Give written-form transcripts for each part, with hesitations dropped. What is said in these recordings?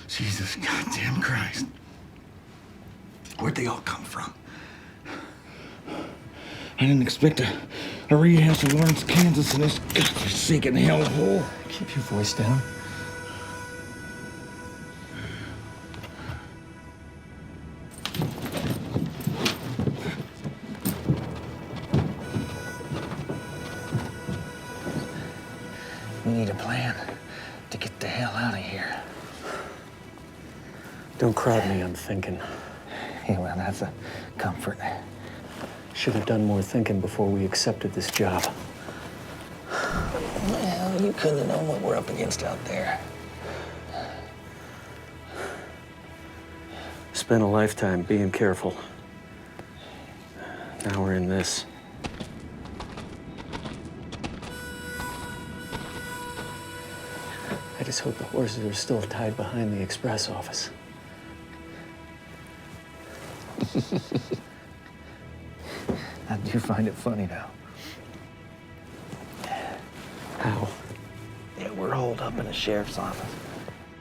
Jesus goddamn Christ. Where'd they all come from? I didn't expect a rehash of Lawrence, Kansas in this godforsaken hellhole. Keep your voice down. We need a plan to get the hell out of here. Don't crowd me on thinking. Yeah, well, that's a comfort. Should have done more thinking before we accepted this job. Well, you couldn't have known what we're up against out there. Spent a lifetime being careful. Now we're in this. I just hope the horses are still tied behind the express office. I do find it funny now. How? Yeah, we're holed up in the sheriff's office.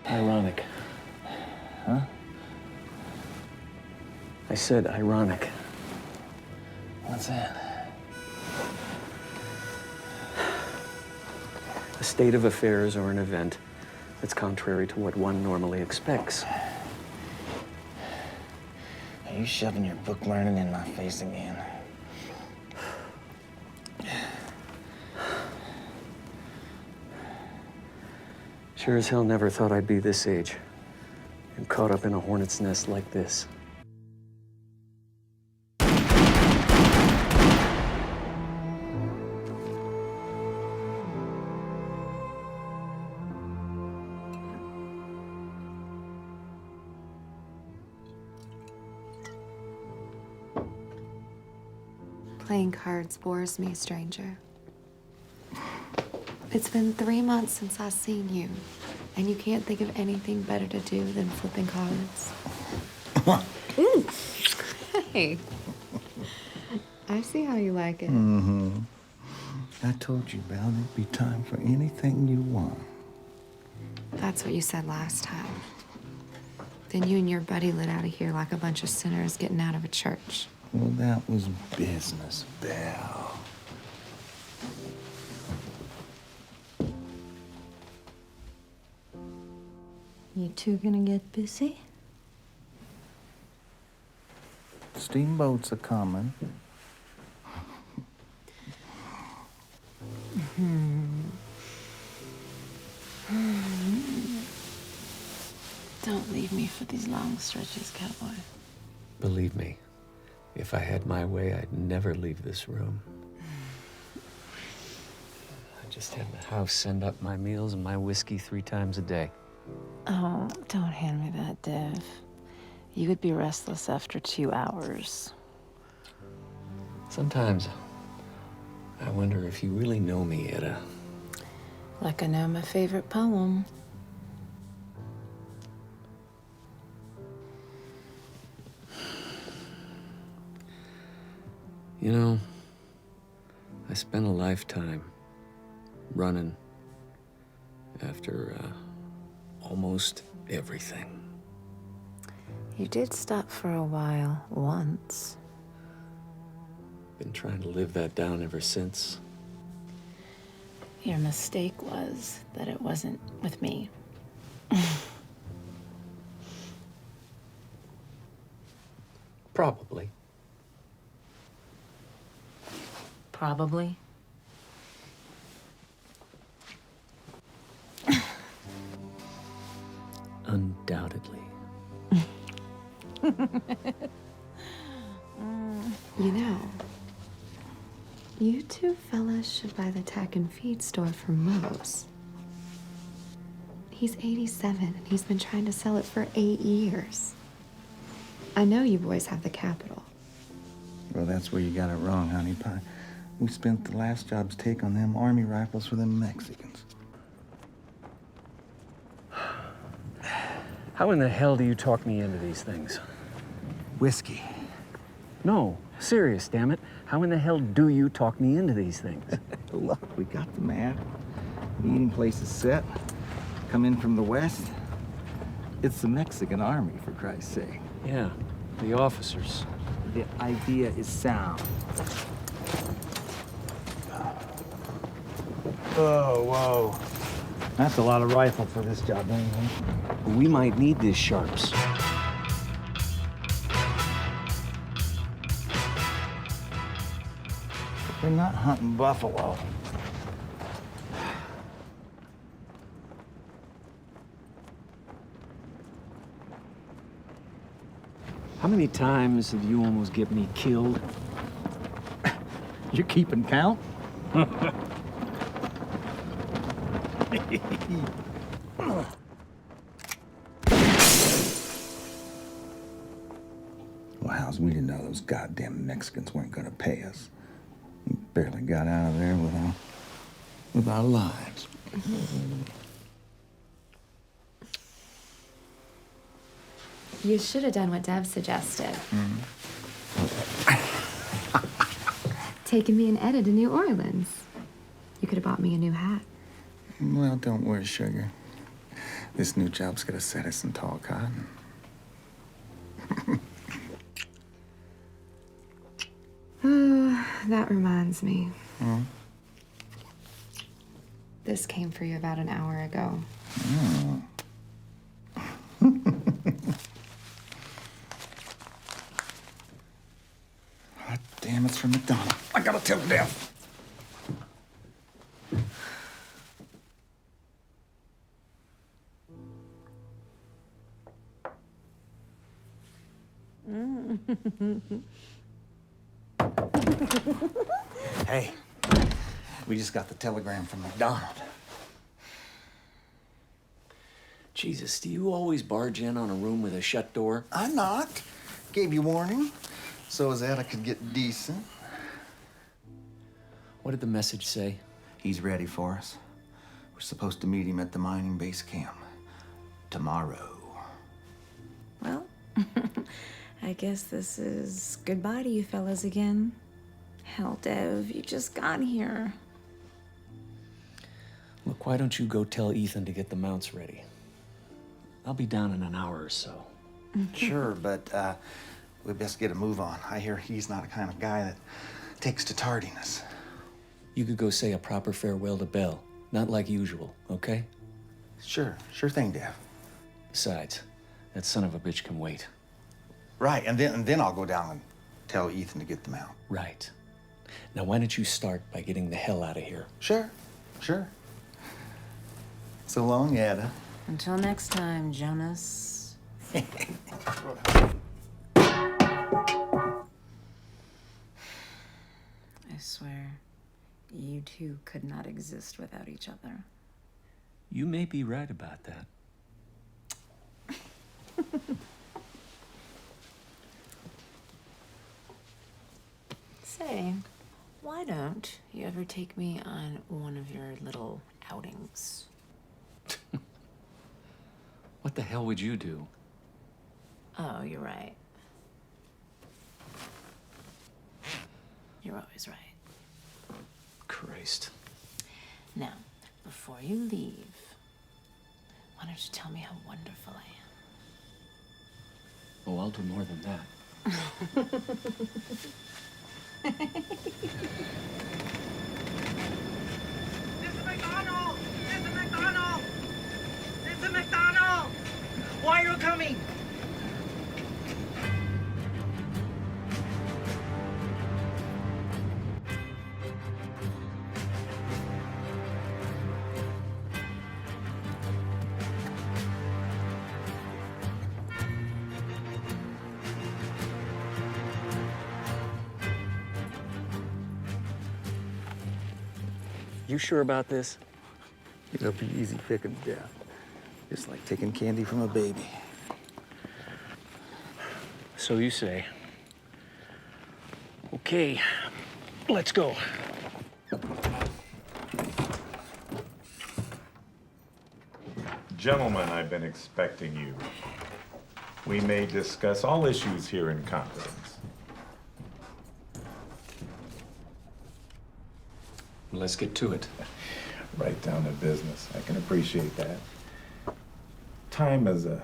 Ironic. Huh? I said ironic. What's that? A state of affairs or an event that's contrary to what one normally expects. Are you shoving your book learning in my face again? Sure as hell never thought I'd be this age and caught up in a hornet's nest like this. Playing cards bores me, stranger. It's been 3 months since I've seen you, and you can't think of anything better to do than flipping cards. Hey. I see how you like it. Mm-hmm. I told you, Val, there'd be time for anything you want. That's what you said last time. Then you and your buddy lit out of here like a bunch of sinners getting out of a church. Well, that was business, Val. You two gonna get busy? Steamboats are coming. Don't leave me for these long stretches, cowboy. Believe me, if I had my way, I'd never leave this room. I just had the house send up my meals and my whiskey 3 times a day. Oh, don't hand me that, Dev. You would be restless after 2 hours. Sometimes I wonder if you really know me, Etta. Like I know my favorite poem. You know, I spent a lifetime running after almost everything. You did stop for a while, once. Been trying to live that down ever since. Your mistake was that it wasn't with me. Probably. Probably. Undoubtedly. You know, you two fellas should buy the tack and feed store from Moe's. He's 87 and he's been trying to sell it for 8 years. I know you boys have the capital. Well, that's where you got it wrong, honey pie. We spent the last job's take on them army rifles for them Mexicans. How in the hell do you talk me into these things? Whiskey. No, Serious, damn it. How in the hell do you talk me into these things? Look, we got the map. The eating place is set. Come in from the west. It's the Mexican army, for Christ's sake. Yeah, the officers. The idea is sound. Oh, whoa. That's a lot of rifle for this job, don't you think? We might need these sharps. We're not hunting buffalo. How many times did you almost get me killed? You're keeping count? Well, how's we didn't know those goddamn Mexicans weren't gonna pay us. We barely got out of there with our lives. You should have done what Dev suggested. Taking me and Etta to New Orleans. You could have bought me a new hat. Well, don't worry, sugar. This new job's gonna set us some tall cotton. Oh, that reminds me. This came for you about an hour ago. God damn, it's from McDonald. I gotta tell Dev. Hey, we just got the telegram from McDonald. Jesus, do you always barge in on a room with a shut door? I knocked. Gave you warning. So as Etta could get decent. What did the message say? He's ready for us. We're supposed to meet him at the mining base camp tomorrow. Well, I guess this is goodbye to you fellas again. Hell, Dev, you just got here. Look, why don't you go tell Ethan to get the mounts ready? I'll be down in an hour or so. Sure, but we best get a move on. I hear he's not the kind of guy that takes to tardiness. You could go say a proper farewell to Belle. Not like usual, okay? Sure thing, Dev. Besides, that son of a bitch can wait. Right, and then I'll go down and tell Ethan to get them out. Right. Now, why don't you start by getting the hell out of here? Sure. So long, Etta. Until next time, Jonas. I swear, you two could not exist without each other. You may be right about that. Say, why don't you ever take me on one of your little outings? What the hell would you do? Oh, you're right. You're always right. Christ. Now, before you leave, why don't you tell me how wonderful I am? Oh, I'll do more than that. Mr. McDonald! Mr. McDonald! Mr. McDonald! Why are you coming? You sure about this? It'll be easy picking Dev. Just like taking candy from a baby. So you say. Okay, let's go. Gentlemen, I've been expecting you. We may discuss all issues here in confidence. Let's get to it. Right down to business. I can appreciate that. Time is a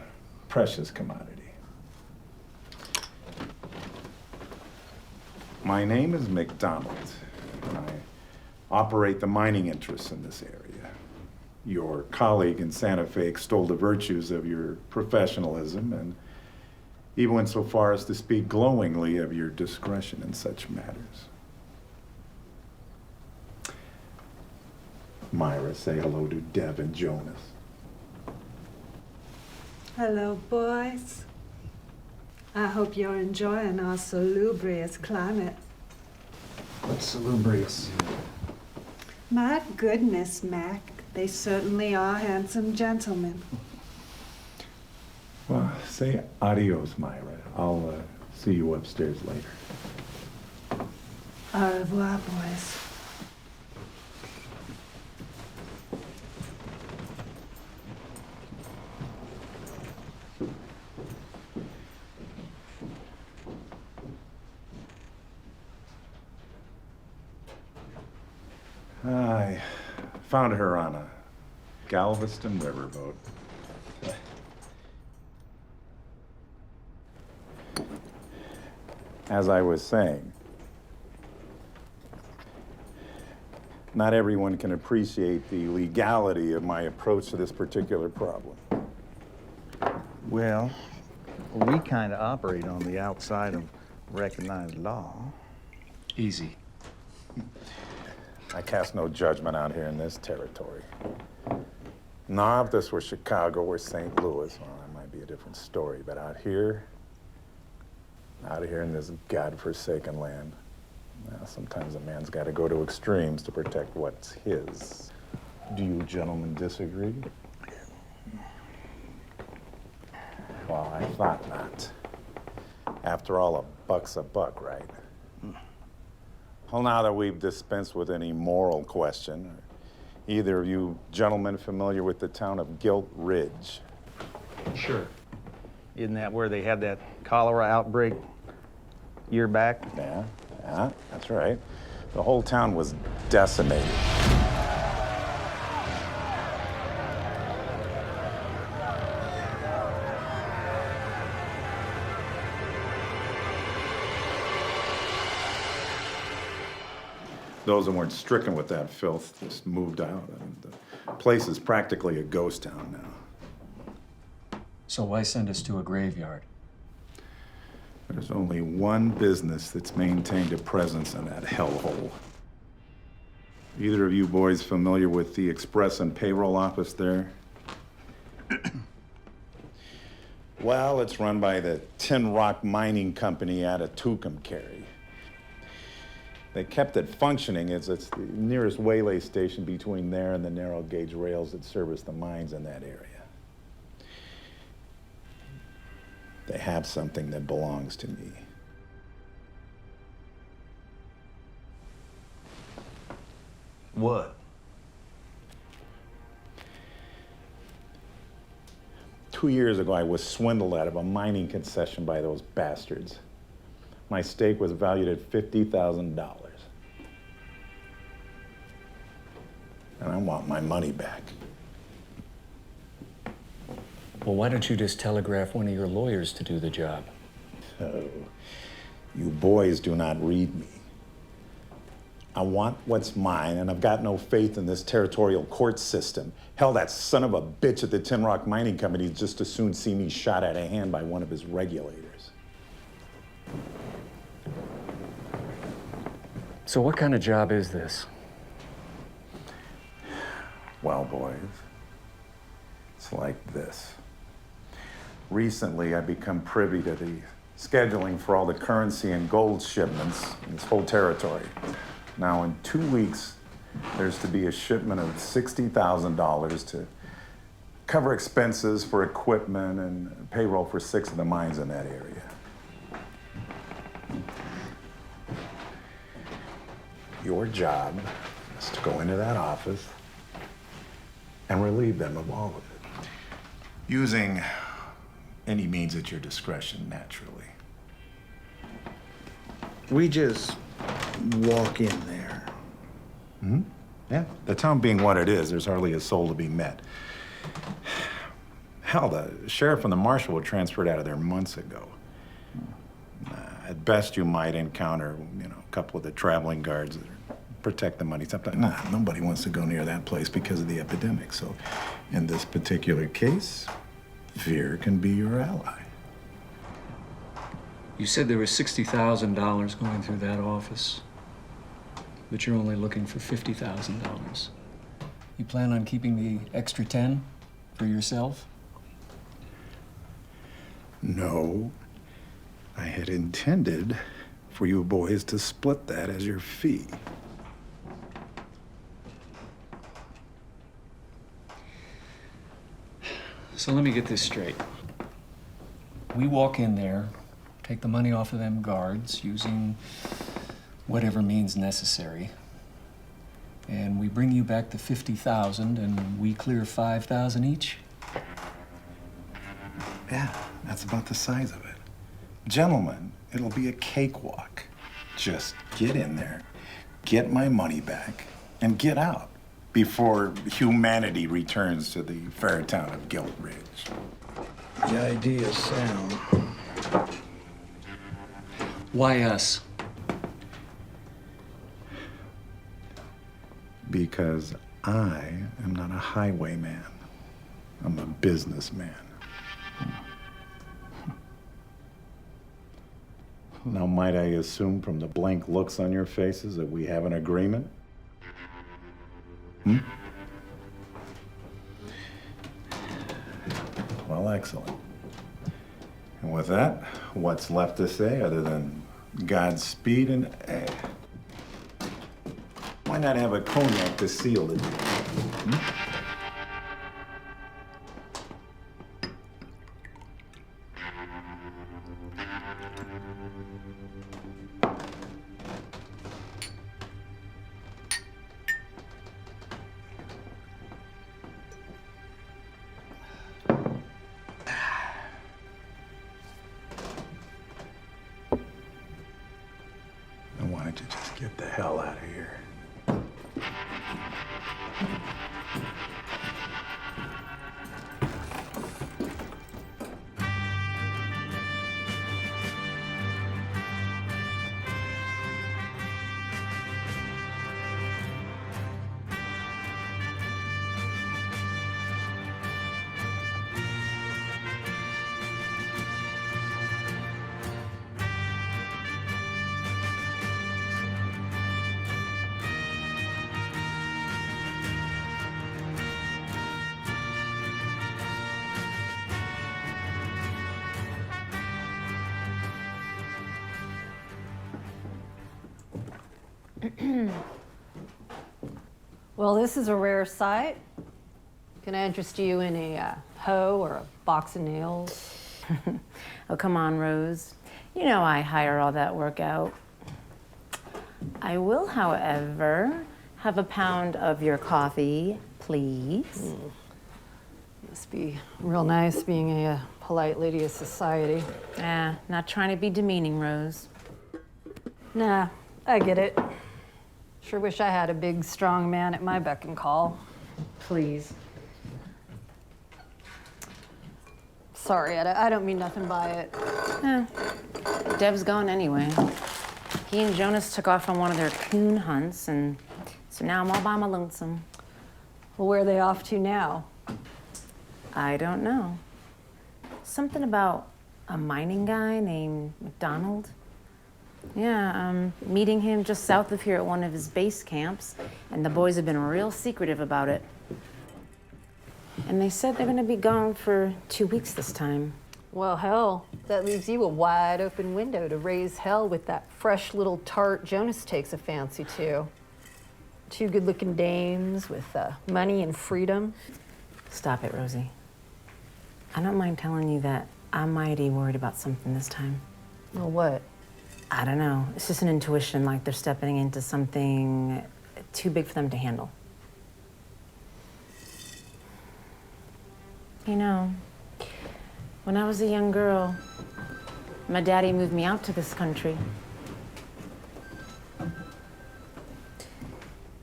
precious commodity. My name is McDonald. I operate the mining interests in this area. Your colleague in Santa Fe extolled the virtues of your professionalism and even went so far as to speak glowingly of your discretion in such matters. Myra, say hello to Dev and Jonas. Hello, boys. I hope you're enjoying our salubrious climate. What's salubrious? My goodness, Mac, they certainly are handsome gentlemen. Well, say adios, Myra. I'll see you upstairs later. Au revoir, boys. I found her on a Galveston riverboat. As I was saying, not everyone can appreciate the legality of my approach to this particular problem. Well, we kind of operate on the outside of recognized law. Easy. I cast no judgment out here in this territory. Now, if this were Chicago or St. Louis, well, that might be a different story. But out here in this godforsaken land, well, sometimes a man's got to go to extremes to protect what's his. Do you gentlemen disagree? Well, I thought not. After all, a buck's a buck, right? Well, now that we've dispensed with any moral question, are either of you gentlemen familiar with the town of Gilt Ridge? Sure. Isn't that where they had that cholera outbreak year back? Yeah, that's right. The whole town was decimated. Those that weren't stricken with that filth just moved out. And the place is practically a ghost town now. So why send us to a graveyard? There's only one business that's maintained a presence in that hellhole. Either of you boys familiar with the express and payroll office there? Well, it's run by the Tin Rock Mining Company out of Tucumcari. They kept it functioning as it's the nearest waylay station between there and the narrow gauge rails that service the mines in that area. They have something that belongs to me. What? Two years ago, I was swindled out of a mining concession by those bastards. My stake was valued at $50,000. And I want my money back. Well, why don't you just telegraph one of your lawyers to do the job? Oh, you boys do not read me. I want what's mine, and I've got no faith in this territorial court system. Hell, that son of a bitch at the Tin Rock Mining Company would just as soon see me shot out of hand by one of his regulators. So what kind of job is this? Well, boys, it's like this. Recently, I've become privy to the scheduling for all the currency and gold shipments in this whole territory. Now, in 2 weeks, there's to be a shipment of $60,000 to cover expenses for equipment and payroll for 6 of the mines in that area. Your job is to go into that office and relieve them of all of it, using any means at your discretion, naturally. We just walk in there. Yeah, the town being what it is, there's hardly a soul to be met. Hell, the sheriff and the marshal were transferred out of there months ago. At best, you might encounter, a couple of the traveling guards that protect the money. Sometimes, nobody wants to go near that place because of the epidemic. So, in this particular case, fear can be your ally. You said there was $60,000 going through that office, but you're only looking for $50,000. You plan on keeping the extra 10 for yourself? No. I had intended for you boys to split that as your fee. So let me get this straight. We walk in there, take the money off of them guards using whatever means necessary, and we bring you back the $50,000 and we clear $5,000 each? Yeah, that's about the size of it. Gentlemen, it'll be a cakewalk. Just get in there, get my money back, and get out before humanity returns to the fair town of Gilt Ridge. The idea's sound. Why us? Because I am not a highwayman. I'm a businessman. Now, might I assume from the blank looks on your faces that we have an agreement? Well, excellent. And with that, what's left to say other than Godspeed and why not have a cognac to seal the deal? And why don't you just get the hell out of here? Well, this is a rare sight. Can I interest you in a hoe or a box of nails? Oh, come on, Rose. You know I hire all that work out. I will, however, have a pound of your coffee, please. Must be real nice being a polite lady of society. Not trying to be demeaning, Rose. Nah, I get it. Sure wish I had a big, strong man at my beck and call. Please. Sorry, I don't mean nothing by it. Dev's gone anyway. He and Jonas took off on one of their coon hunts, and so now I'm all by my lonesome. Well, where are they off to now? I don't know. Something about a mining guy named McDonald. Yeah, meeting him just south of here at one of his base camps, and the boys have been real secretive about it. And they said they're gonna be gone for 2 weeks this time. Well, hell, that leaves you a wide open window to raise hell with that fresh little tart Jonas takes a fancy to. 2 good-looking dames with money and freedom. Stop it, Rosie. I don't mind telling you that I'm mighty worried about something this time. Well, what? I don't know. It's just an intuition, like they're stepping into something too big for them to handle. You know, when I was a young girl, my daddy moved me out to this country.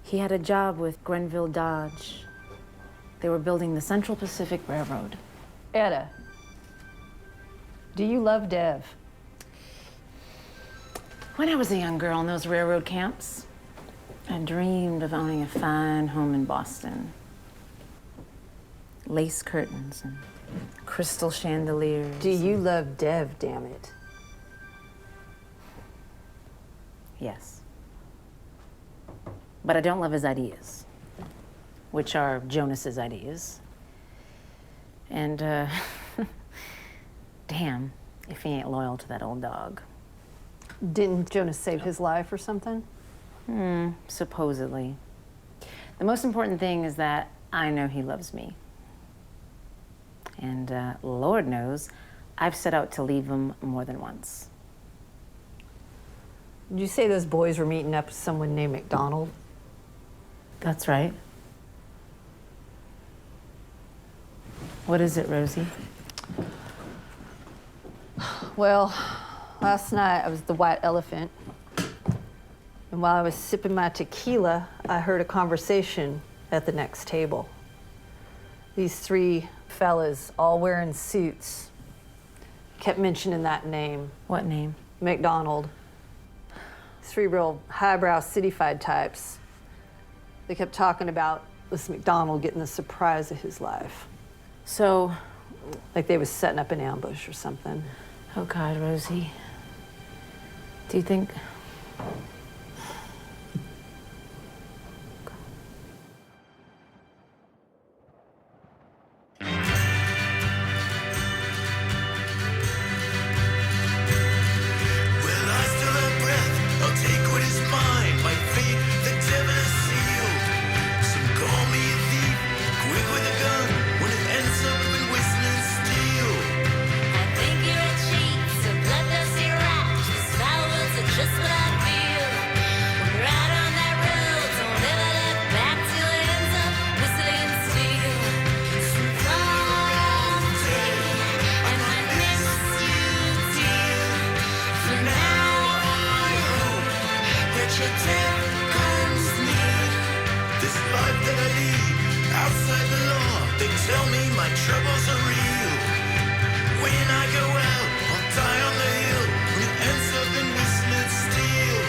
He had a job with Grenville Dodge. They were building the Central Pacific Railroad. Etta, do you love Dev? When I was a young girl in those railroad camps, I dreamed of owning a fine home in Boston. Lace curtains and crystal chandeliers. Do you love Dev, damn it? Yes. But I don't love his ideas, which are Jonas's ideas. And, damn, if he ain't loyal to that old dog. Didn't Jonas save his life or something? Supposedly. The most important thing is that I know he loves me. And Lord knows, I've set out to leave him more than once. Did you say those boys were meeting up with someone named McDonald? That's right. What is it, Rosie? Well, last night I was at the White Elephant, and while I was sipping my tequila, I heard a conversation at the next table. These three fellas, all wearing suits, kept mentioning that name. What name? McDonald. Three real highbrow city-fied types. They kept talking about this McDonald getting the surprise of his life. So, Like they was setting up an ambush or something. oh God, Rosie. Do you think... Well, I still have breath. I'll take what is mine. My fate, the devil has sealed. Some call me a thief, quick with a gun. When it ends up in whistling steel. I think you're a cheat, so bloodthirsty rat. These foul words are just what I feel. Right on that road, don't ever look back till it ends up whistling steel. Some someday, and I miss you, dear. For now, I hope That your death comes near. This life that I lead, outside the law, they tell me my troubles are real. When I go out, I'll die on the hill. When it ends up in whistling steel.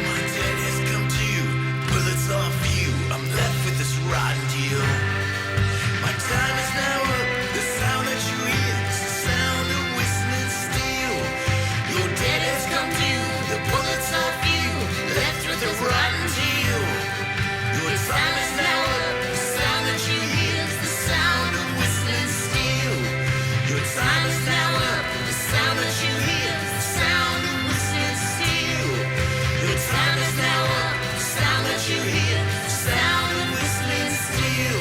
My debt has come due, bullets off you. I'm left with this rotten deal. My time is now up. The sound that you hear is the sound of whistling steel. Your debt has come due. The bullets off you, left with a rotten deal. Your time is now up. The sound that you hear is the sound of whistling steel. Your time is now up. The sound that you hear is the sound of whistling steel. Your time is now up. The sound that you hear, the sound of whistling steel.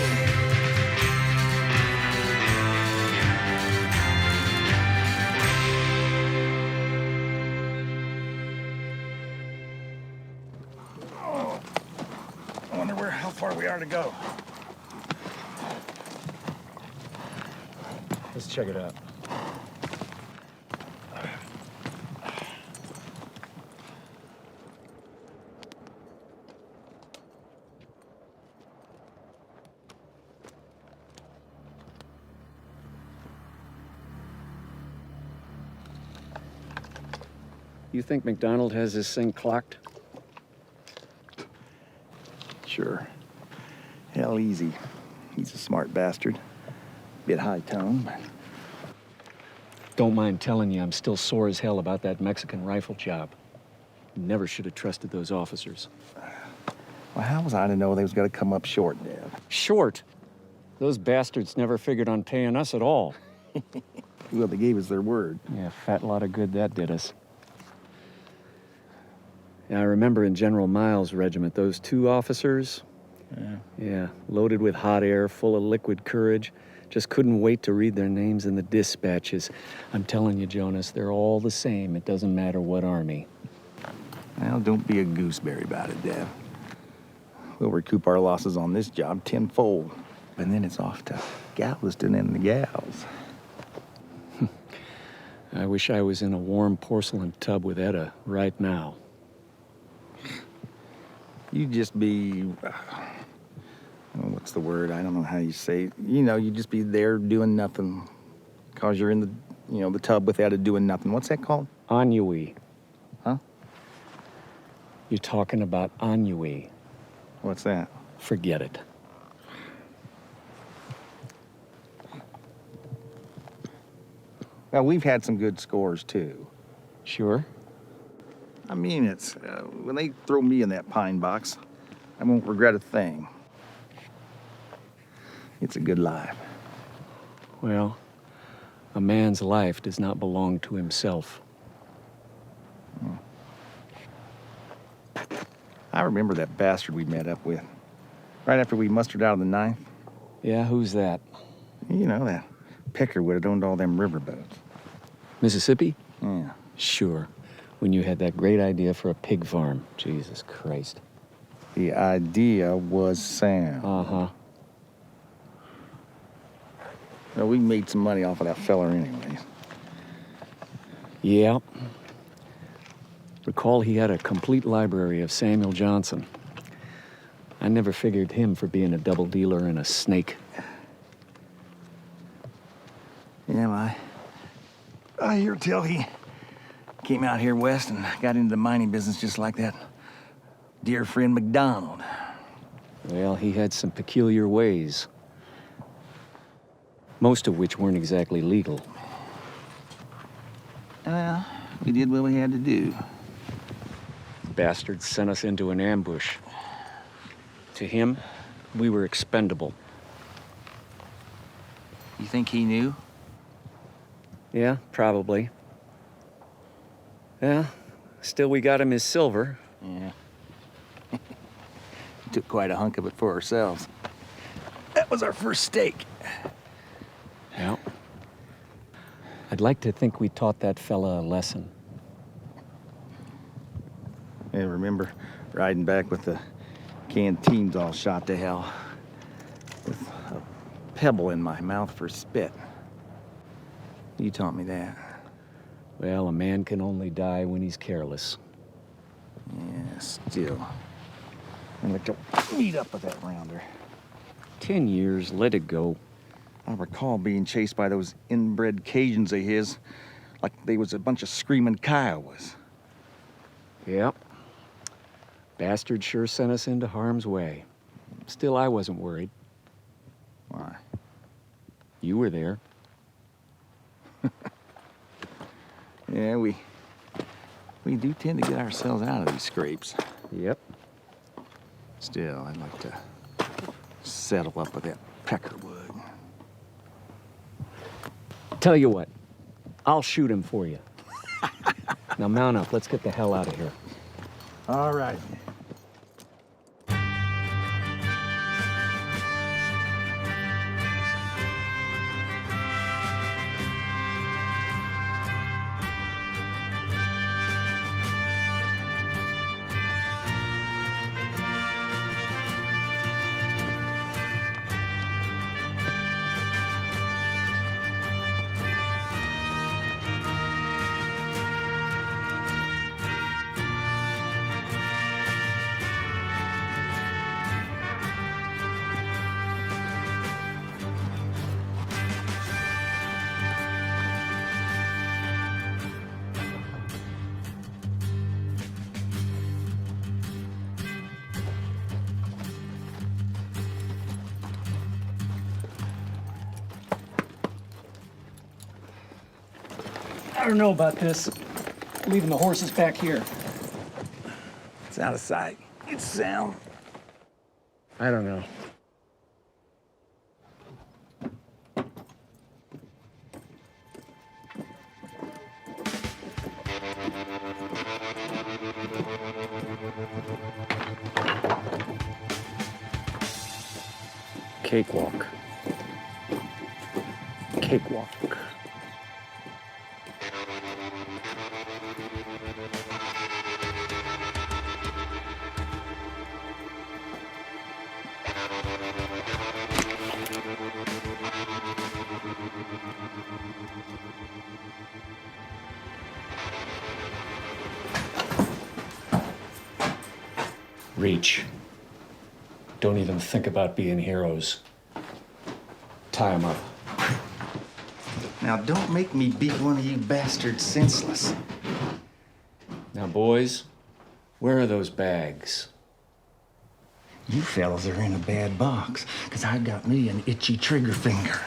I wonder how far we are to go. Let's check it out. You think McDonald has this thing clocked? Sure. Hell, easy. He's a smart bastard. Bit high tone, but Don't mind telling you, I'm still sore as hell about that Mexican rifle job. Never should have trusted those officers. well, how was I to know they was gonna come up short, Dad? Short? Those bastards never figured on paying us at all. Well, they gave us their word. Yeah, fat lot of good that did us. Yeah, I remember in General Miles' regiment, those two officers, yeah, loaded with hot air, full of liquid courage, Just couldn't wait to read their names in the dispatches. I'm telling you, Jonas, they're all the same. It doesn't matter what army. Well, don't be a gooseberry about it, Dad. We'll recoup our losses on this job tenfold. And then it's off to Galveston and the gals. I wish I was in a warm porcelain tub with Etta right now. You just be, what's the word? I don't know how you say it. You know, you just be there doing nothing. Cause you're in the, the tub with Etta doing nothing. What's that called? Ennui. Huh? You're talking about ennui. What's that? Forget it. Well, we've had some good scores, too. Sure? I mean, it's, when they throw me in that pine box, I won't regret a thing. It's a good life. Well, a man's life does not belong to himself. I remember that bastard we met up with. Right after we mustered out of the ninth. Yeah, who's that? You know, that picker would have owned all them riverboats. Mississippi? Yeah. Sure. When you had that great idea for a pig farm. Jesus Christ. The idea was sound. Uh-huh. Well, we made some money off of that feller anyways. Yeah. Recall he had a complete library of Samuel Johnson. I never figured him for being a double dealer and a snake. Yeah, I hear tell he came out here west and got into the mining business just like that dear friend McDonald. Well, he had some peculiar ways. Most of which weren't exactly legal. Well, we did what we had to do. Bastards sent us into an ambush. To him, we were expendable. You think he knew? Yeah, probably. Yeah, still we got him his silver. Yeah. We took quite a hunk of it for ourselves. That was our first stake. Yeah. I'd like to think we taught that fella a lesson. I remember riding back with the canteens all shot to hell, with a pebble in my mouth for spit. You taught me that. Well, a man can only die when he's careless. Yeah, still. I'd like to meet up with that rounder. 10 years, let it go. I recall being chased by those inbred Cajuns of his, like they was a bunch of screaming Kiowas. Yep. Bastard sure sent us into harm's way. Still, I wasn't worried. Why? You were there. Yeah, we do tend to get ourselves out of these scrapes. Yep. Still, I'd like to settle up with that peckerwood. Tell you what, I'll shoot him for you. Now mount up, let's get the hell out of here. All right. I don't know about this. Leaving the horses back here. It's out of sight. It's sound. I don't know. Cakewalk. cakewalk. Reach. Don't even think about being heroes. Tie him up. Now, don't make me beat one of you bastards senseless. Now, boys, where are those bags? You fellas are in a bad box, because I got me an itchy trigger finger.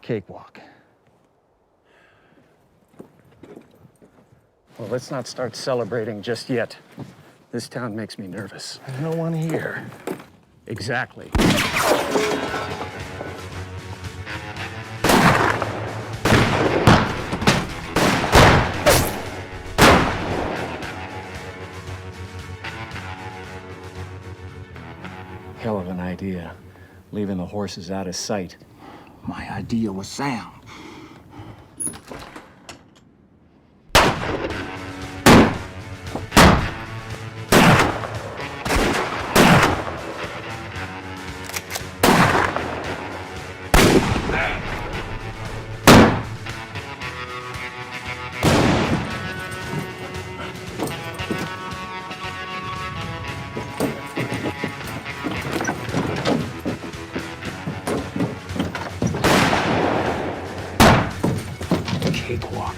Cakewalk. Well, let's not start celebrating just yet. This town makes me nervous. There's no one here. Exactly. Hell of an idea, leaving the horses out of sight. My idea was sound. Cakewalk.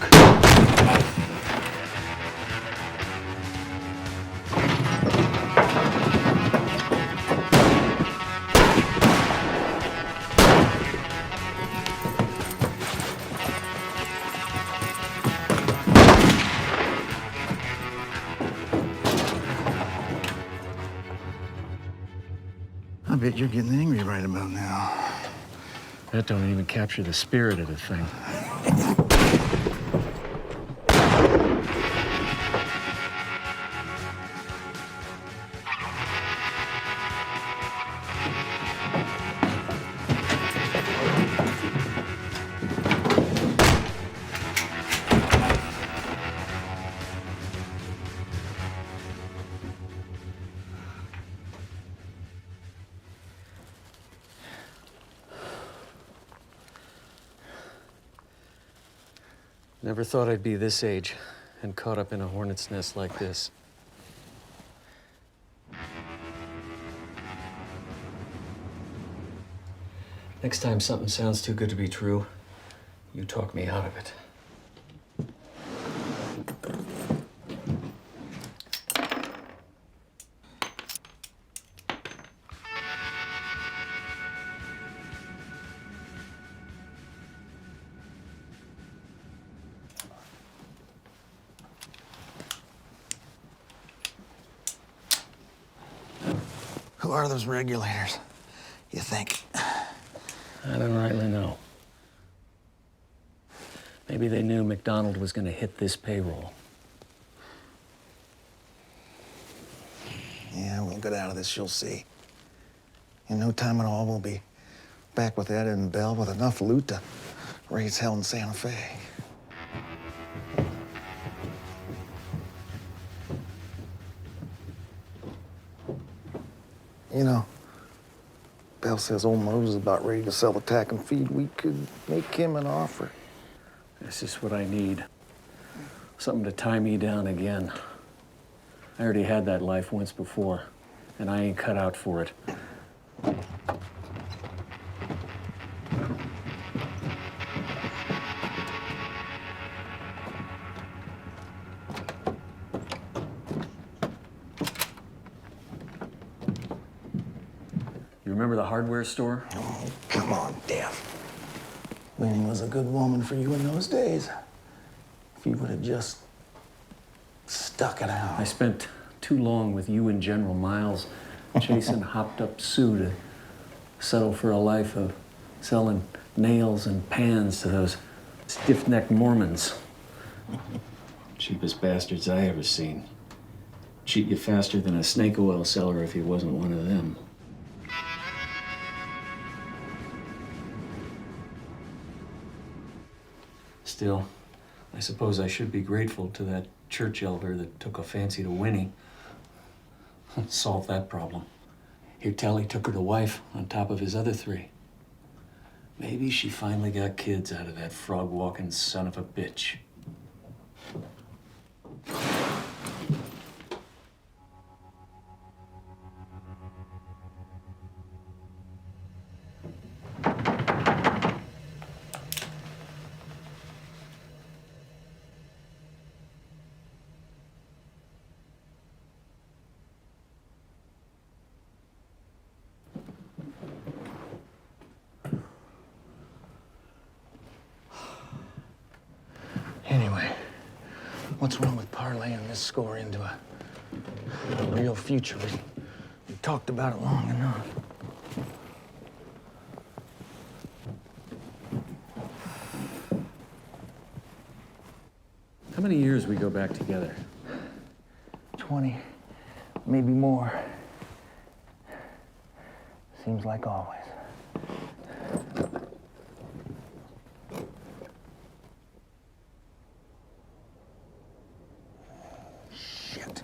I bet you're getting angry right about now. That don't even capture the spirit of the thing. Never thought I'd be this age and caught up in a hornet's nest like this. Next time something sounds too good to be true, you talk me out of it. Who are those regulators, you think? I don't rightly know. Maybe they knew McDonald was going to hit this payroll. Yeah, we'll get out of this, you'll see. In no time at all, we'll be back with Ed and Bell with enough loot to raise hell in Santa Fe. You know, Bell says old Mose is about ready to sell the tack and feed. We could make him an offer. This is what I need. Something to tie me down again. I already had that life once before, and I ain't cut out for it. You remember the hardware store? Oh, come on, Dev. Winnie was a good woman for you in those days. If you would have just stuck it out. I spent too long with you and General Miles chasing hopped-up Sue to settle for a life of selling nails and pans to those stiff-necked Mormons. Cheapest bastards I ever seen. cheat you faster than a snake oil seller if he wasn't one of them. Still, I suppose I should be grateful to that church elder that took a fancy to Winnie. Solved that problem. He'd tell he took her to wife on top of his other 3. Maybe she finally got kids out of that frog-walking son of a bitch. Anyway, what's wrong with parlaying this score into a real future? We talked about it long enough. How many years we go back together? 20, maybe more. Seems like always. Shit.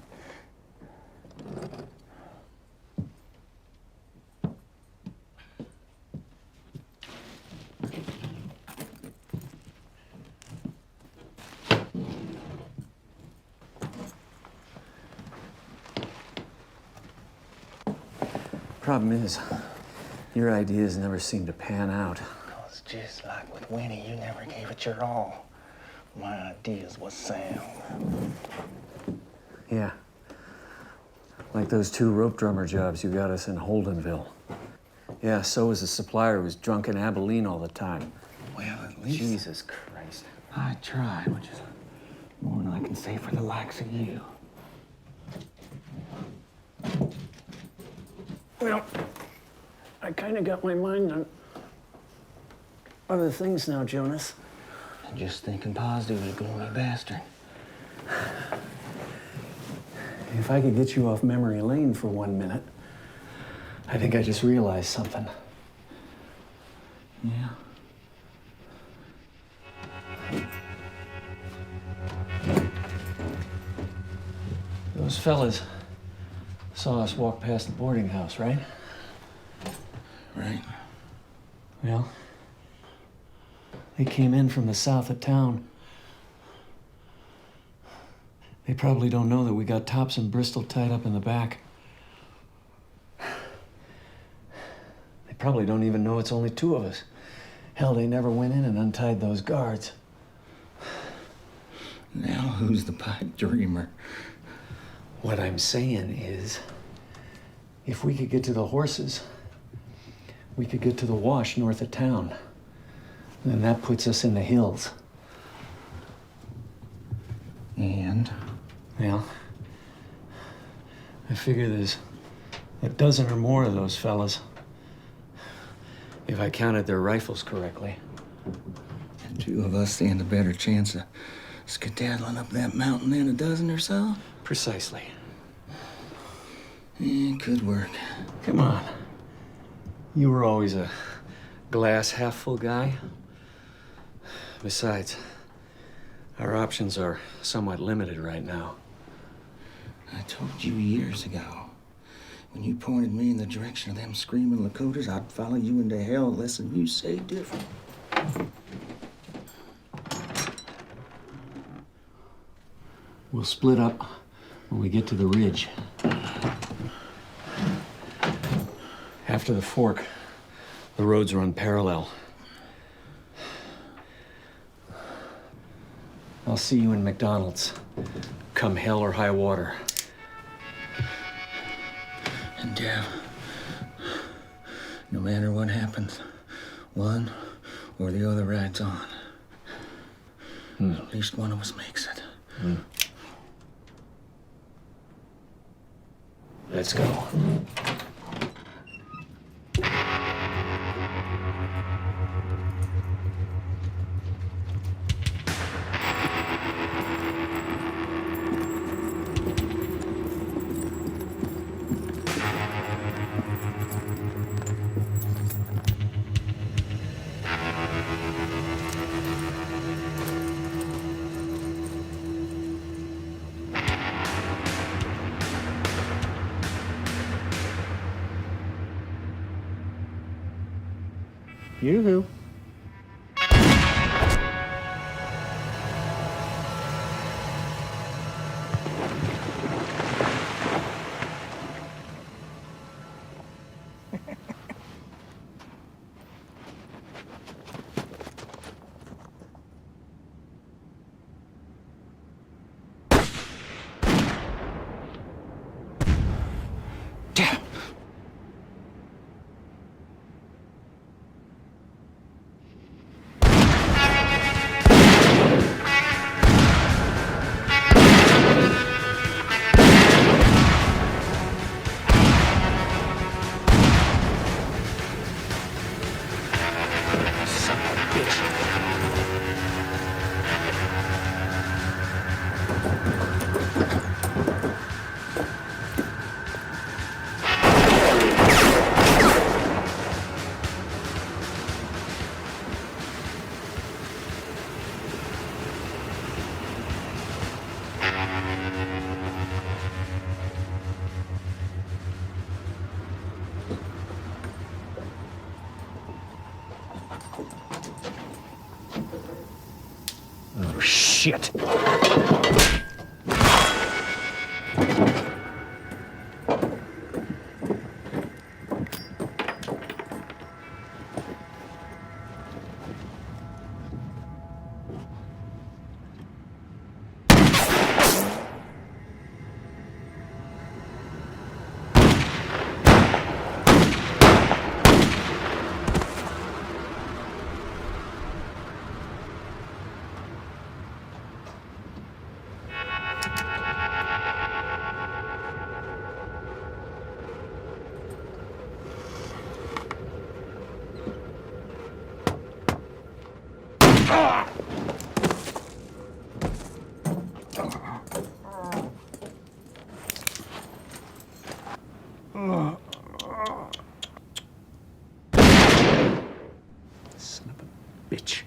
Problem is, your ideas never seem to pan out. It's just like with Winnie, you never gave it your all. My ideas was sound. Yeah. Like those 2 rope drummer jobs you got us in Holdenville. Yeah, so was the supplier who was drunk in Abilene all the time. Well, at least Jesus Christ. I tried, which is more than I can say for the likes of you. Well, I kind of got my mind on other things now, Jonas. Just thinking positive, you gloomy bastard. If I could get you off memory lane for 1 minute, I think I just realized something. Yeah. Those fellas saw us walk past the boarding house, right? Right. Well, they came in from the south of town. They probably don't know that we got Tops and Bristol tied up in the back. They probably don't even know it's only 2 of us. Hell, they never went in and untied those guards. Now who's the pipe dreamer? What I'm saying is, if we could get to the horses, we could get to the wash north of town. Then that puts us in the hills. And? Well, I figure there's a dozen or more of those fellas, if I counted their rifles correctly. And 2 of us stand a better chance of skedaddling up that mountain than a dozen or so? Precisely. It could work. Come on. You were always a glass half full guy. Besides, our options are somewhat limited right now. I told you years ago, when you pointed me in the direction of them screaming Lakotas, I'd follow you into hell unless you say different. We'll split up when we get to the ridge. After the fork, the roads run parallel. I'll see you in McDonald's, come hell or high water. And Dev, no matter what happens, one or the other rides on. At least one of us makes it. Let's go. Yoo-hoo. Oh, shit. Son of a bitch.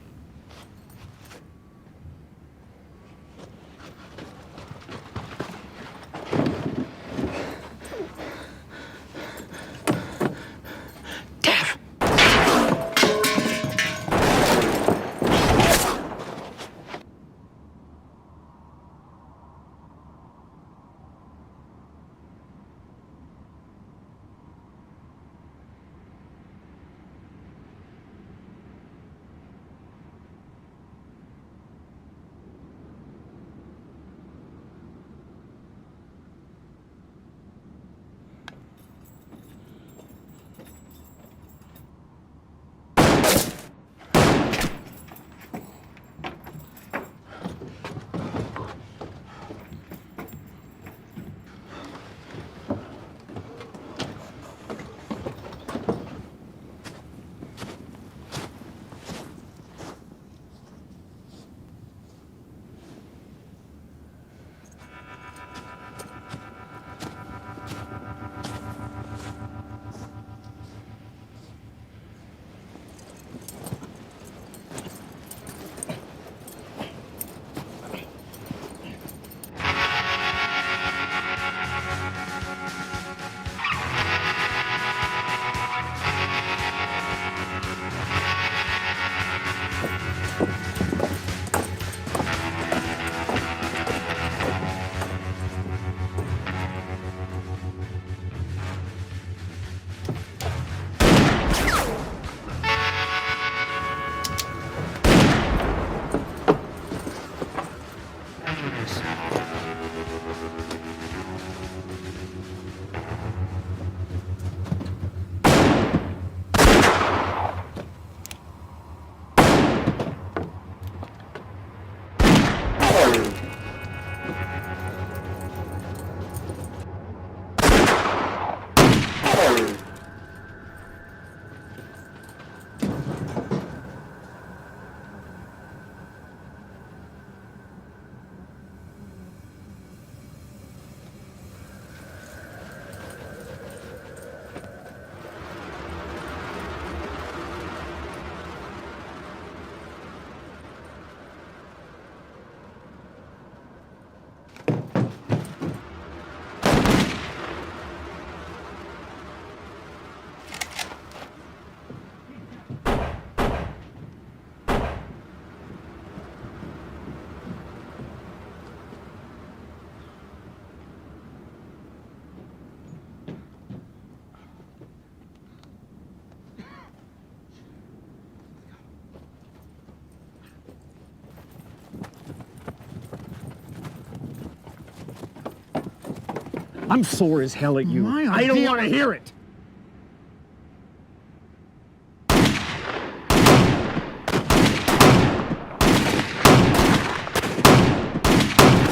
I'm sore as hell at you. I don't want to hear it.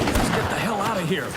Let's get the hell out of here.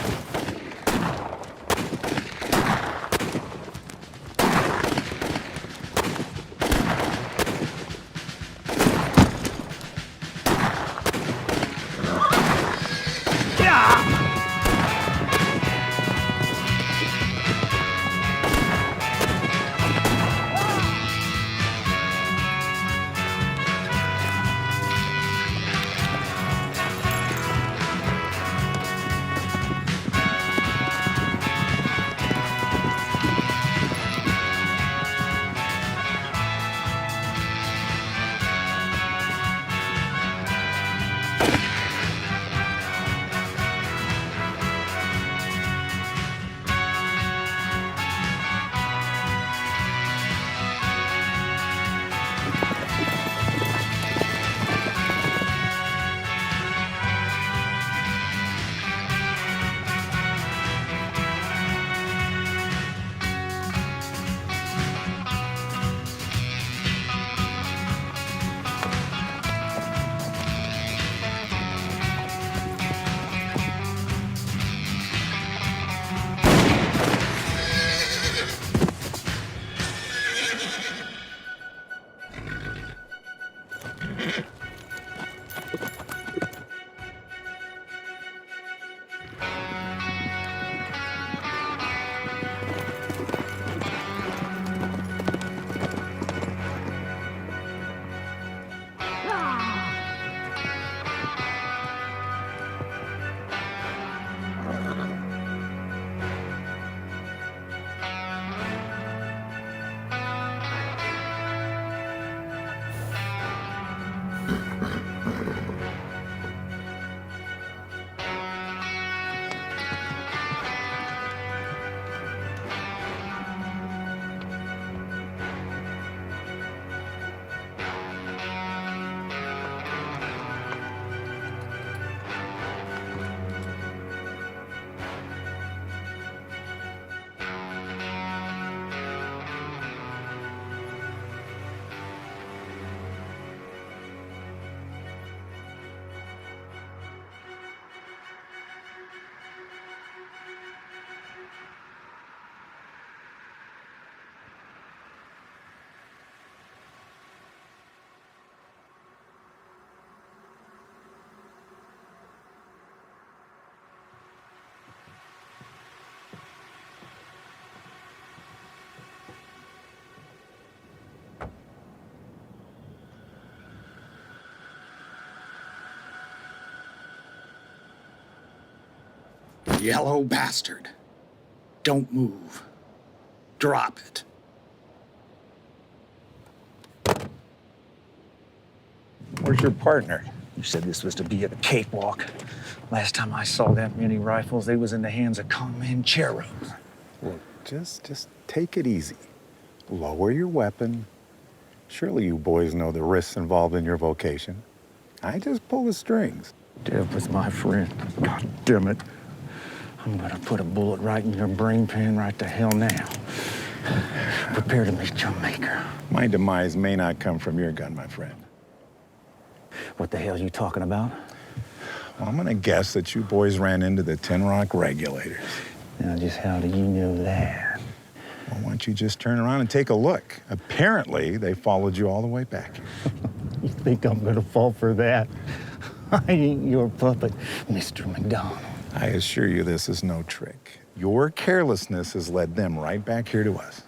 Yellow bastard. Don't move. Drop it. Where's your partner? You said this was to be a cakewalk. Last time I saw that many rifles, they was in the hands of Comancheros. Look, just take it easy. Lower your weapon. Surely you boys know the risks involved in your vocation. I just pull the strings. Dev was my friend. God damn it. I'm gonna put a bullet right in your brain pan right to hell now. Prepare to meet your maker. My demise may not come from your gun, my friend. What the hell are you talking about? Well, I'm gonna guess that you boys ran into the Tin Rock regulators. Now, just how do you know that? Well, why don't you just turn around and take a look? Apparently, they followed you all the way back here. You think I'm gonna fall for that? I ain't your puppet, Mr. McDonald. I assure you this is no trick. Your carelessness has led them right back here to us.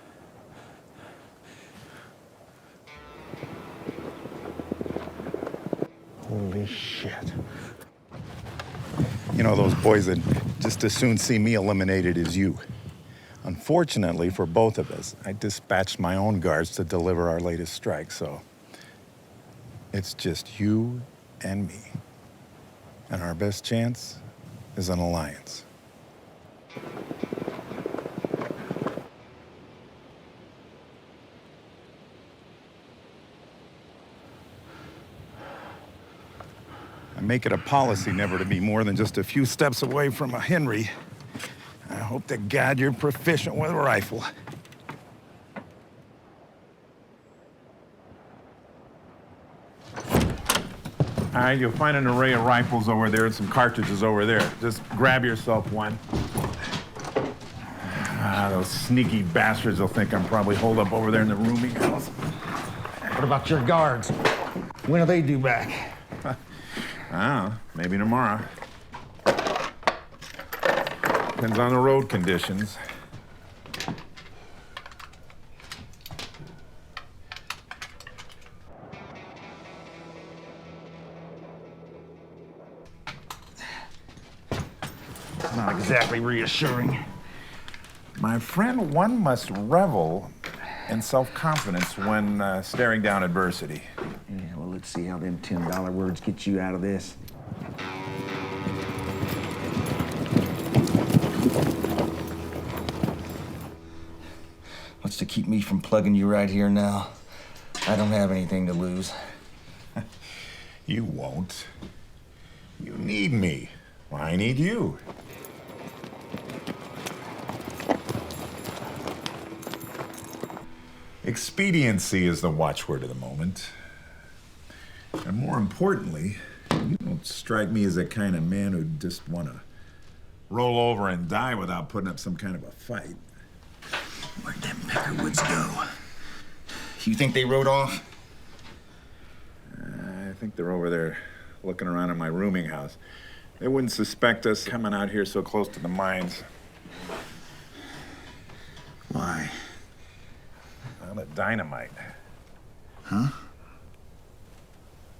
Holy shit. You know, those boys that just as soon see me eliminated as you. Unfortunately for both of us, I dispatched my own guards to deliver our latest strike, so it's just you and me. And our best chance is an alliance. I make it a policy never to be more than just a few steps away from a Henry. I hope to God you're proficient with a rifle. All right, you'll find an array of rifles over there and some cartridges over there. Just grab yourself one. Those sneaky bastards will think I'm probably holed up over there in the rooming house. What about your guards? When do they due back? I don't know, maybe tomorrow. Depends on the road conditions. Not exactly reassuring. My friend, one must revel in self-confidence when staring down adversity. Yeah, well, let's see how them $10 words get you out of this. What's to keep me from plugging you right here now? I don't have anything to lose. You won't. You need me. Well, I need you. Expediency is the watchword of the moment. And more importantly, you don't strike me as the kind of man who'd just want to roll over and die without putting up some kind of a fight. Where'd them Peckerwoods go? You think they rode off? I think they're over there looking around in my rooming house. They wouldn't suspect us coming out here so close to the mines. Why? Well, the dynamite. Huh?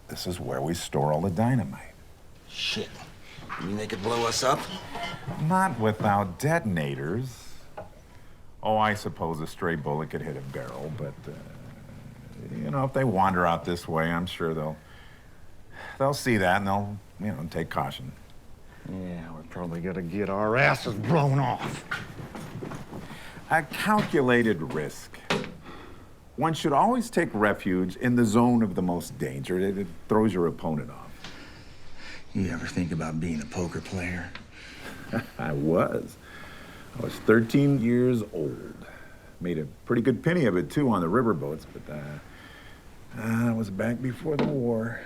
This is where we store all the dynamite. Shit. You mean they could blow us up? Not without detonators. Oh, I suppose a stray bullet could hit a barrel, but, you know, if they wander out this way, I'm sure they'll see that and they'll, take caution. Yeah, we're probably gonna get our asses blown off. A calculated risk. One should always take refuge in the zone of the most danger. It throws your opponent off. You ever think about being a poker player? I was. I was 13 years old. Made a pretty good penny of it, too, on the riverboats, but I was back before the war.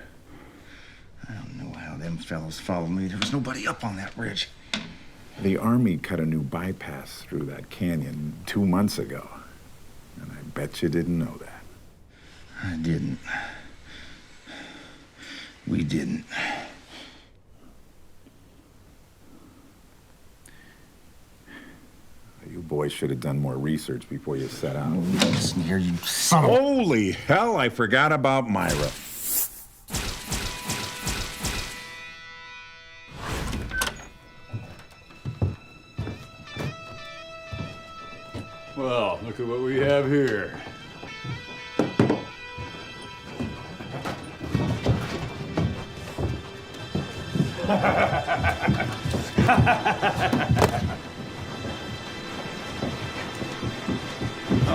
I don't know how them fellows followed me. There was nobody up on that ridge. The Army cut a new bypass through that canyon 2 months ago. And I bet you didn't know that. I didn't. We didn't. You boys should have done more research before you set out. Listen here, you son of a... Holy hell, I forgot about Myra. Well, look at what we have here.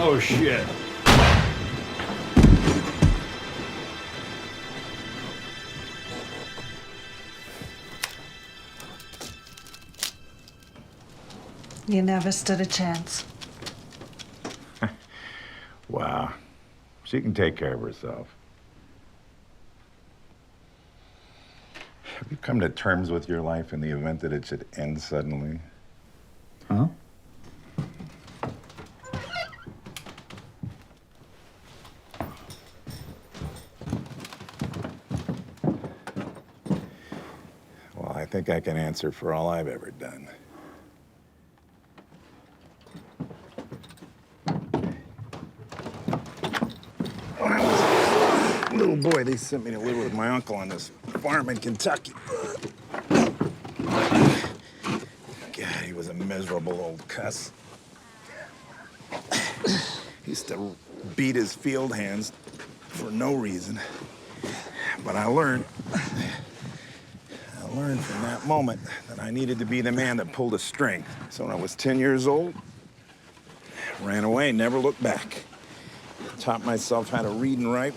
Oh, shit. You never stood a chance. Wow. She can take care of herself. Have you come to terms with your life in the event that it should end suddenly? Huh? Well, I think I can answer for all I've ever done. When I was a little boy, they sent me to live with my uncle on this farm in Kentucky. God, he was a miserable old cuss. He used to beat his field hands for no reason. But I learned from that moment that I needed to be the man that pulled a string. So when I was 10 years old, I ran away, never looked back. Taught myself how to read and write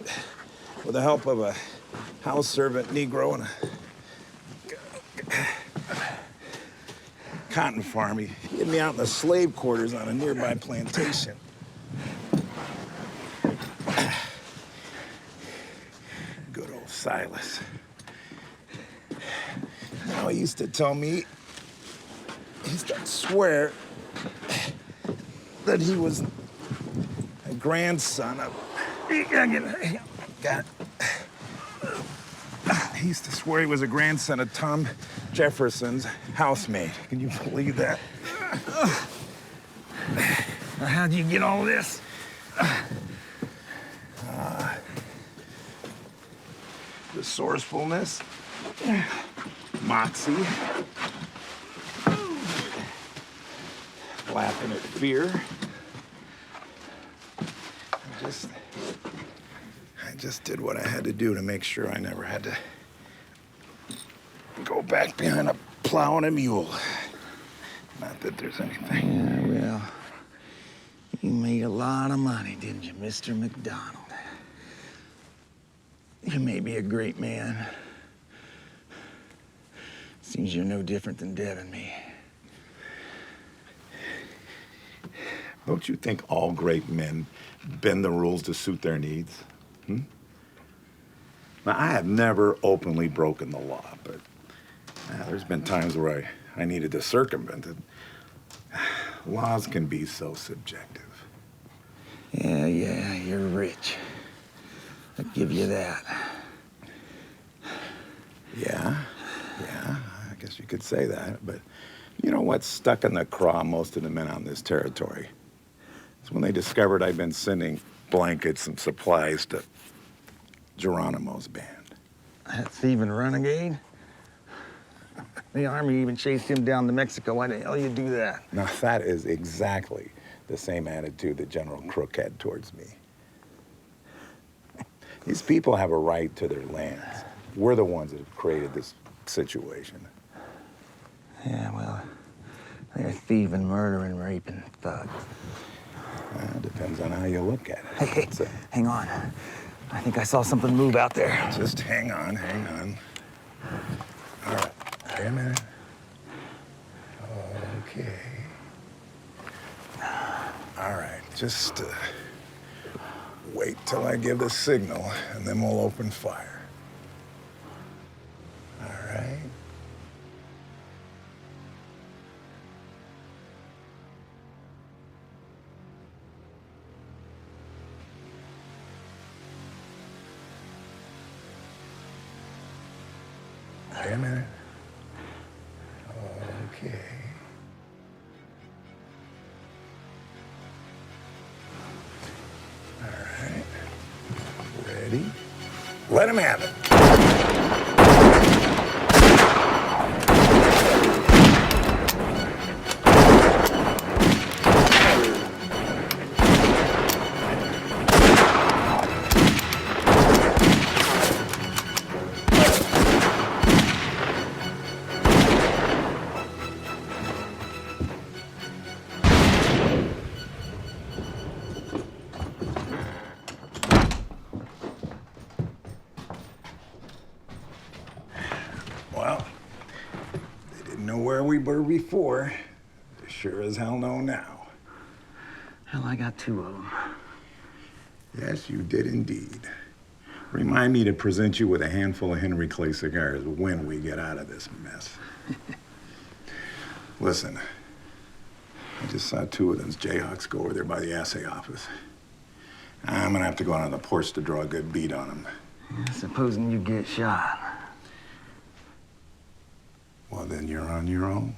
with the help of a house servant Negro and cotton farm. He hid me out in the slave quarters on a nearby plantation. Good old Silas. Now, he used to tell me, he used to swear that he was a grandson of... God. He used to swear he was a grandson of Tom Jefferson's housemaid. Can you believe that? Now, how'd you get all this? Resourcefulness, moxie, laughing at fear. I just did what I had to do to make sure I never had to go back behind a plow and a mule. Not that there's anything. Yeah, well, you made a lot of money, didn't you, Mr. McDonald? You may be a great man. Seems you're no different than Deb and me. Don't you think all great men bend the rules to suit their needs? Now, I have never openly broken the law, but there's been times where I needed to circumvent it. Laws can be so subjective. Yeah, you're rich. I'll give you that. Yeah, I guess you could say that, but you know what's stuck in the craw most of the men on this territory? It's when they discovered I'd been sending blankets and supplies to Geronimo's band. That thieving renegade? The army even chased him down to Mexico. Why the hell you do that? Now, that is exactly the same attitude that General Crook had towards me. These people have a right to their lands. We're the ones that have created this situation. Yeah, well, they're thieving, murdering, raping thugs. Depends on how you look at it. Hey, hang on. I think I saw something move out there. Just hang on. All right, wait a minute. Okay. All right, just wait till I give the signal, and then we'll open fire. All right. Wait a minute. Okay. All right. Ready? Let him have it. Well, they didn't know where we were before. They sure as hell know now. Hell, I got 2 of them. Yes, you did indeed. Remind me to present you with a handful of Henry Clay cigars when we get out of this mess. Listen, I just saw 2 of those Jayhawks go over there by the assay office. I'm gonna have to go out on the porch to draw a good bead on them. Yeah, supposing you get shot. Well, then you're on your own.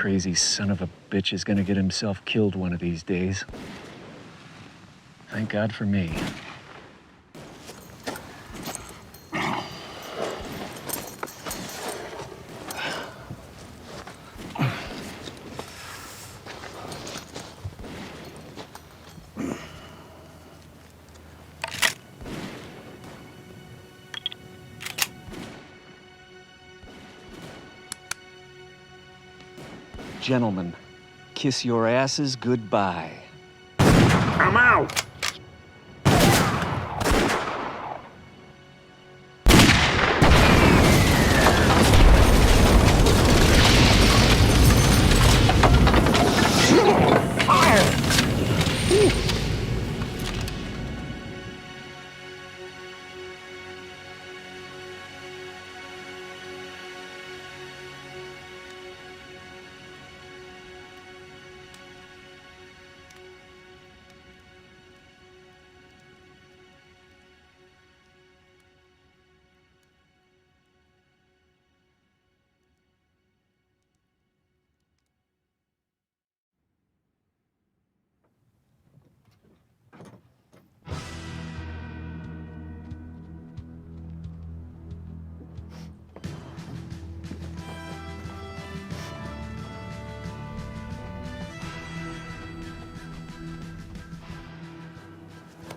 crazy son of a bitch is gonna get himself killed one of these days. Thank God for me. Gentlemen, kiss your asses goodbye. I'm out!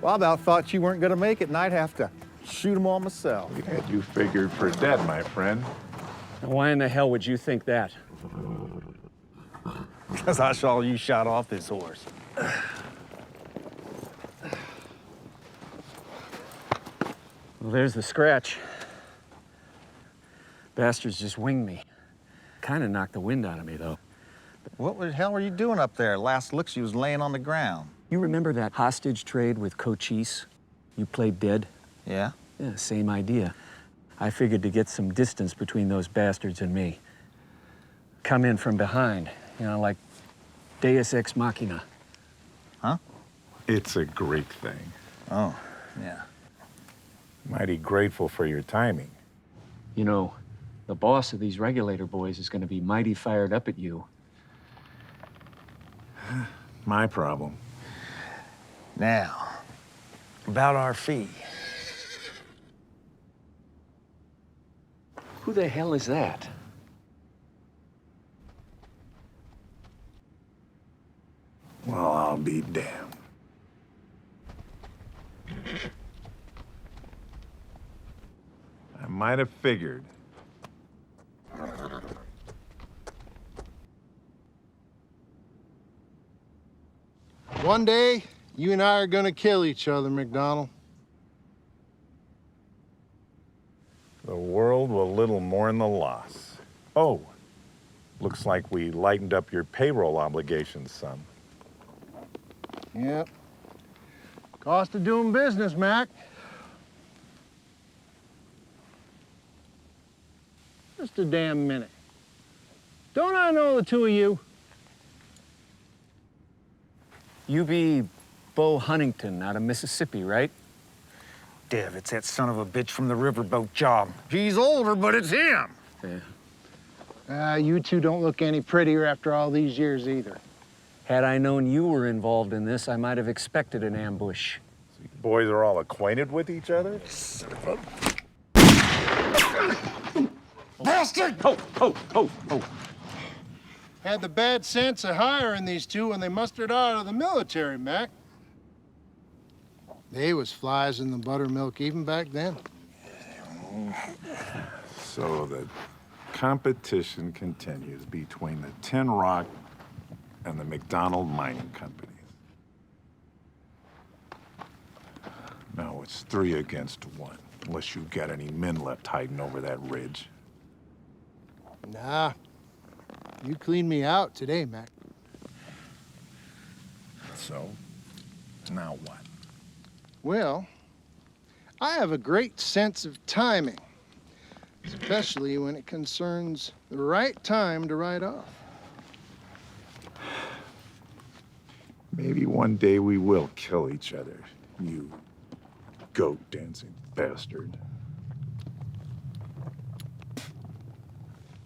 Well, I about thought you weren't gonna make it and I'd have to shoot them all myself. We had you figured for dead, my friend. Now, why in the hell would you think that? Because I saw you shot off this horse. Well, there's the scratch. Bastards just winged me. Kind of knocked the wind out of me, though. What the hell were you doing up there? Last look, she was laying on the ground. You remember that hostage trade with Cochise? You played dead? Yeah? Yeah, same idea. I figured to get some distance between those bastards and me. Come in from behind, you know, like Deus Ex Machina. Huh? It's a great thing. Oh, yeah. Mighty grateful for your timing. You know, the boss of these regulator boys is gonna be mighty fired up at you. My problem. Now, about our fee. Who the hell is that? Well, I'll be damned. I might have figured. One day, you and I are gonna kill each other, McDonald. The world will little mourn the loss. Oh, looks like we lightened up your payroll obligations some. Yep. Cost of doing business, Mac. Just a damn minute. Don't I know the two of you? You be Bo Huntington out of Mississippi, right? Dev, it's that son of a bitch from the riverboat job. He's older, but it's him. Yeah. You two don't look any prettier after all these years either. Had I known you were involved in this, I might have expected an ambush. So you boys are all acquainted with each other? Bastard! Oh. Had the bad sense of hiring these two when they mustered out of the military, Mac. They was flies in the buttermilk even back then. So the competition continues between the Tin Rock and the McDonald Mining Companies. Now it's 3 against 1, unless you got any men left hiding over that ridge. Nah, you cleaned me out today, Mac. So, now what? Well, I have a great sense of timing, especially when it concerns the right time to ride off. Maybe one day we will kill each other, you goat-dancing bastard.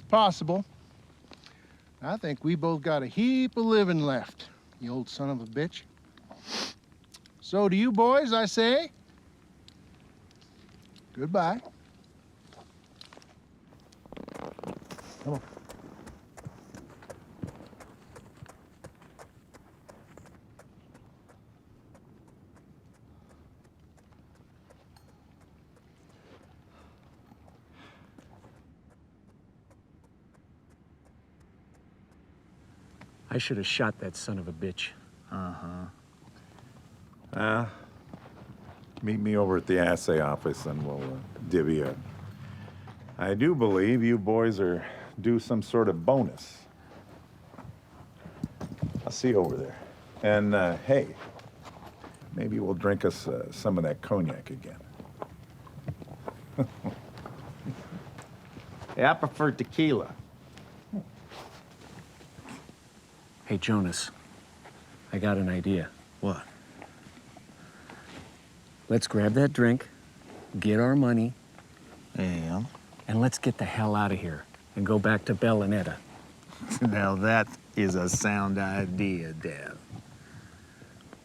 Possible. I think we both got a heap of living left, you old son of a bitch. So to you boys, I say, goodbye. Come on. I should have shot that son of a bitch. Meet me over at the assay office and we'll divvy up. I do believe you boys are due some sort of bonus. I'll see you over there. And hey, maybe we'll drink us some of that cognac again. Hey, I prefer tequila. Hey, Jonas, I got an idea. What? Let's grab that drink, get our money, Yeah. and let's get the hell out of here and go back to Belle and Etta. Now that is a sound idea, Dad.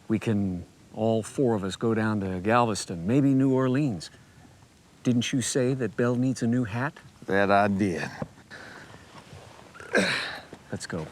We can, all four of us, go down to Galveston, maybe New Orleans. Didn't you say that Belle needs a new hat? That I did. Let's go.